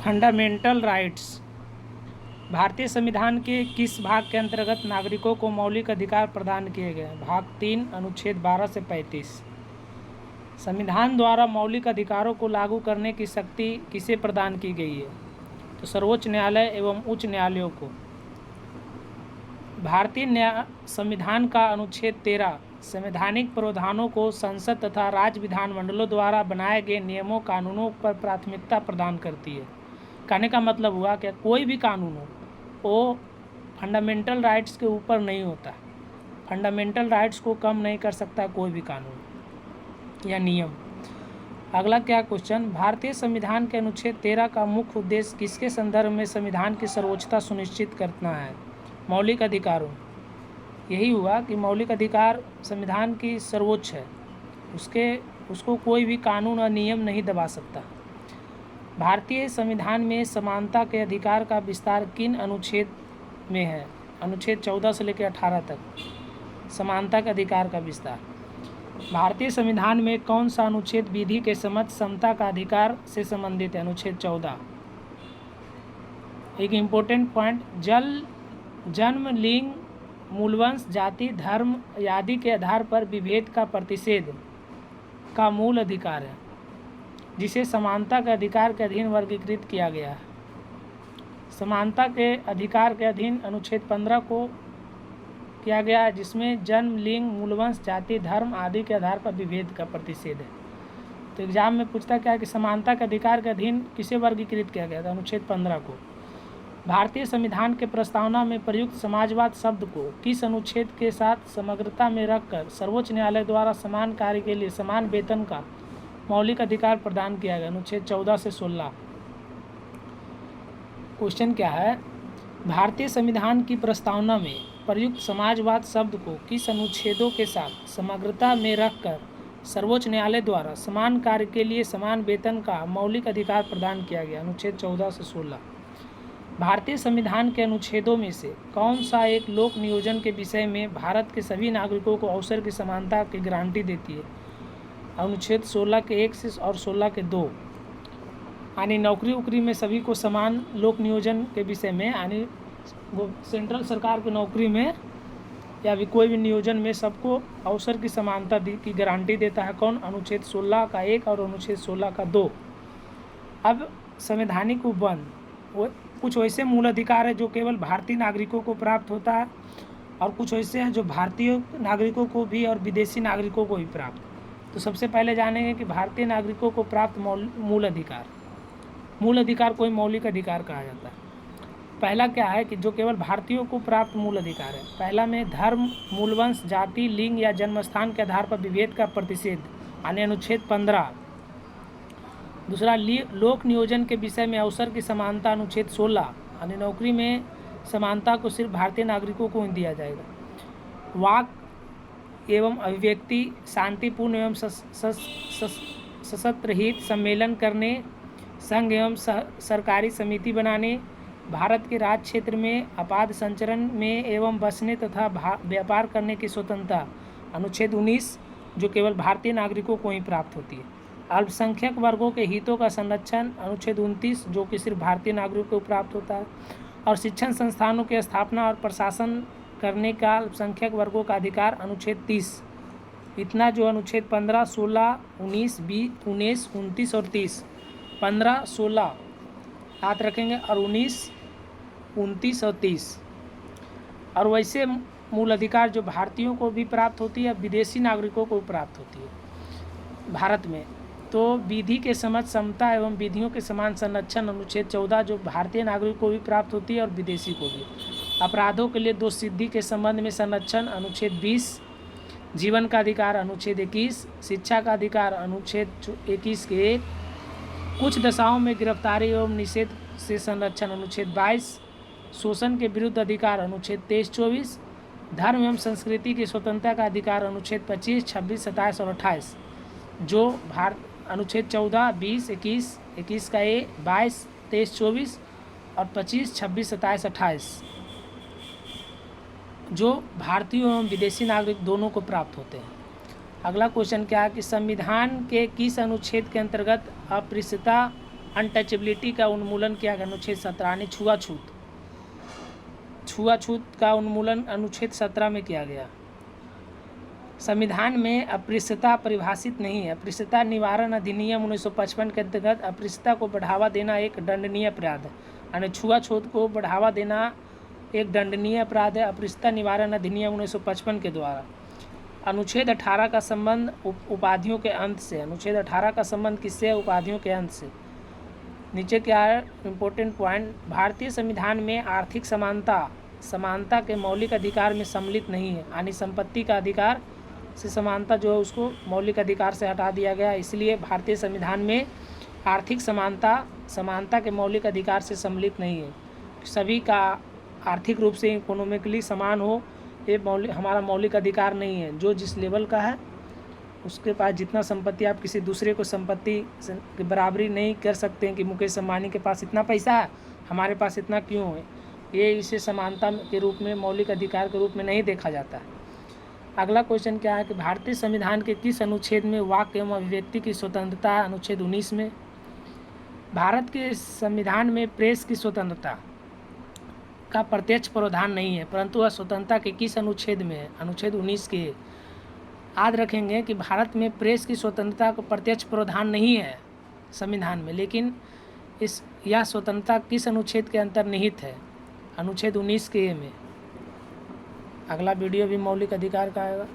Fundamental rights भारतीय संविधान के किस भाग के अंतर्गत नागरिकों को मौलिक अधिकार प्रदान किए गए? भाग 3 अनुच्छेद 12 से 35। संविधान द्वारा मौलिक अधिकारों को लागू करने की शक्ति किसे प्रदान की गई है? तो सर्वोच्च न्यायालय एवं उच्च न्यायालयों को। भारतीय संविधान का अनुच्छेद 13 संवैधानिक प्रावधानों को संसद तथा राज्य विधानमंडलों द्वारा बनाए गए नियमों कानूनों पर प्राथमिकता प्रदान करती है। कहने का मतलब हुआ कि कोई भी कानून हो वो फंडामेंटल राइट्स के ऊपर नहीं होता, फंडामेंटल राइट्स को कम नहीं कर सकता कोई भी कानून या नियम। अगला क्या क्वेश्चन, भारतीय संविधान के अनुच्छेद 13 का मुख्य उद्देश्य किसके संदर्भ में संविधान की सर्वोच्चता सुनिश्चित करना है? मौलिक अधिकारों। यही हुआ कि मौलिक अधिकार संविधान की सर्वोच्च है, उसको कोई भी कानून और नियम नहीं दबा सकता। भारतीय संविधान में समानता के अधिकार का विस्तार किन अनुच्छेद में है? अनुच्छेद 14 से लेकर 18 तक समानता के अधिकार का विस्तार। भारतीय संविधान में कौन सा अनुच्छेद विधि के समक्ष समता का अधिकार से संबंधित है? अनुच्छेद 14। एक इम्पोर्टेंट पॉइंट, जन्म, लिंग, मूलवंश, जाति, धर्म आदि के आधार पर विभेद का प्रतिषेध का मूल अधिकार है, जिसे समानता के अधिकार के अधीन वर्गीकृत किया गया है। समानता के अधिकार के अधीन अनुच्छेद 15 को किया गया है, जिसमें जन्म, लिंग, मूलवंश, जाति, धर्म आदि के आधार पर विभेद का प्रतिषेध है। तो एग्जाम में पूछता क्या है कि समानता के अधिकार के अधीन किसे वर्गीकृत किया गया था? अनुच्छेद 15 को। भारतीय संविधान के प्रस्तावना में प्रयुक्त समाजवाद शब्द को किस अनुच्छेद के साथ समग्रता में रखकर सर्वोच्च न्यायालय द्वारा समान कार्य के लिए समान वेतन का मौलिक अधिकार प्रदान किया गया? अनुच्छेद 14 से 16। क्वेश्चन क्या है, भारतीय संविधान की प्रस्तावना में प्रयुक्त समाजवाद शब्द को किस अनुच्छेदों के साथ समग्रता में रखकर सर्वोच्च न्यायालय द्वारा समान कार्य के लिए समान वेतन का मौलिक अधिकार प्रदान किया गया? अनुच्छेद 14 से 16। भारतीय संविधान के अनुच्छेदों में से कौन सा एक लोक नियोजन के विषय में भारत के सभी नागरिकों को अवसर की समानता की गारंटी देती है? अनुच्छेद 16 के 1 से और 16 के 2। यानी नौकरी उकरी में सभी को समान लोक नियोजन के विषय में, यानी वो सेंट्रल सरकार की नौकरी में या भी कोई भी नियोजन में सबको अवसर की समानता की गारंटी देता है। कौन? अनुच्छेद 16 का 1 और अनुच्छेद 16 का 2। अब संवैधानिक उपबंध, वो कुछ वैसे मूल अधिकार है जो केवल भारतीय नागरिकों को प्राप्त होता है और कुछ वैसे हैं जो भारतीय नागरिकों को भी और विदेशी नागरिकों को भी प्राप्त। तो सबसे पहले जानेंगे कि भारतीय नागरिकों को प्राप्त मूल अधिकार। मूल अधिकार कोई मौलिक अधिकार कहा जाता है। पहला क्या है कि जो केवल भारतीयों को प्राप्त मूल अधिकार है। पहला में धर्म, मूलवंश, जाति, लिंग या जन्मस्थान के आधार पर विभेद का प्रतिषेध, यानी अनुच्छेद 15। दूसरा, लोक नियोजन के विषय में अवसर की समानता, अनुच्छेद 16, यानी नौकरी में समानता को सिर्फ भारतीय नागरिकों को ही दिया जाएगा। वाक एवं अभिव्यक्ति, शांतिपूर्ण एवं सशस्त्र हित सम्मेलन करने, संघ एवं सरकारी समिति बनाने, भारत के राज्य क्षेत्र में आपात संचरण में एवं बसने तथा व्यापार करने की स्वतंत्रता, अनुच्छेद 19, जो केवल भारतीय नागरिकों को ही प्राप्त होती है। अल्पसंख्यक वर्गों के हितों का संरक्षण, अनुच्छेद 29, जो कि सिर्फ भारतीय नागरिकों को प्राप्त होता है। और शिक्षण संस्थानों की स्थापना और प्रशासन करने का अल्पसंख्यक वर्गों का अधिकार, अनुच्छेद 30। इतना जो अनुच्छेद 15, 16, 19, 20, 19, 29 और 30, 15, 16 याद रखेंगे और 19, 29 और 30। और वैसे मूल अधिकार जो भारतीयों को भी प्राप्त होती है, विदेशी नागरिकों को प्राप्त होती है भारत में। तो विधि के समक्ष समता एवं विधियों के समान संरक्षण, अनुच्छेद 14, जो भारतीय नागरिक को भी प्राप्त होती है और विदेशी को भी। अपराधों के लिए दोष सिद्धि के संबंध में संरक्षण, अनुच्छेद 20। जीवन का अधिकार, अनुच्छेद 21। शिक्षा का अधिकार, अनुच्छेद 21 के 1। कुछ दशाओं में गिरफ्तारी एवं निषेध से संरक्षण, अनुच्छेद 22। शोषण के विरुद्ध अधिकार, अनुच्छेद 23-24। धर्म एवं संस्कृति की स्वतंत्रता का अधिकार, अनुच्छेद 25, 26, 27 और 28, जो अनुच्छेद 14, 20, 21 का 22, 23, 24 और 25, 26, 27, 28, जो भारतीय एवं विदेशी नागरिक दोनों को प्राप्त होते हैं। अगला क्वेश्चन क्या है कि संविधान के किस अनुच्छेद के अंतर्गत अस्पृश्यता अनटचेबिलिटी का उन्मूलन किया गया अनुच्छेद 17 यानी छुआछूत का उन्मूलन अनुच्छेद 17 में किया गया। संविधान में अस्पृश्यता परिभाषित नहीं है। अस्पृश्यता निवारण अधिनियम 1955 के अंतर्गत अस्पृश्यता को बढ़ावा देना एक दंडनीय अपराध है, यानी छुआछूत को बढ़ावा देना एक दंडनीय अपराध है अस्पृश्यता निवारण अधिनियम 1955 के द्वारा। अनुच्छेद 18 का संबंध उपाधियों के अंत से। अनुच्छेद 18 का संबंध किससे है? उपाधियों के अंत से। नीचे क्या है इम्पोर्टेंट पॉइंट, भारतीय संविधान में आर्थिक समानता के मौलिक अधिकार में सम्मिलित नहीं है, यानी संपत्ति का अधिकार से समानता जो है उसको मौलिक अधिकार से हटा दिया गया, इसलिए भारतीय संविधान में आर्थिक समानता के मौलिक अधिकार से सम्मिलित नहीं है। सभी का आर्थिक रूप से इकोनॉमिकली समान हो, ये हमारा मौलिक अधिकार नहीं है। जो जिस लेवल का है उसके पास जितना संपत्ति, आप किसी दूसरे को संपत्ति की बराबरी नहीं कर सकते हैं कि मुकेश अंबानी के पास इतना पैसा है, हमारे पास इतना क्यों है। ये इसे समानता के रूप में, मौलिक अधिकार के रूप में नहीं देखा जाता है। अगला क्वेश्चन क्या है कि भारतीय संविधान के किस अनुच्छेद में वाक्य एवं अभिव्यक्ति की स्वतंत्रता है? अनुच्छेद 19 में। भारत के संविधान में प्रेस की स्वतंत्रता का प्रत्यक्ष प्रावधान नहीं है, परंतु वह स्वतंत्रता के किस अनुच्छेद में है? अनुच्छेद 19 के। याद रखेंगे कि भारत में प्रेस की स्वतंत्रता का प्रत्यक्ष प्रावधान नहीं है संविधान में, लेकिन यह स्वतंत्रता किस अनुच्छेद के अंतर्निहित है? अनुच्छेद 19 के में। अगला वीडियो भी मौलिक अधिकार का आएगा।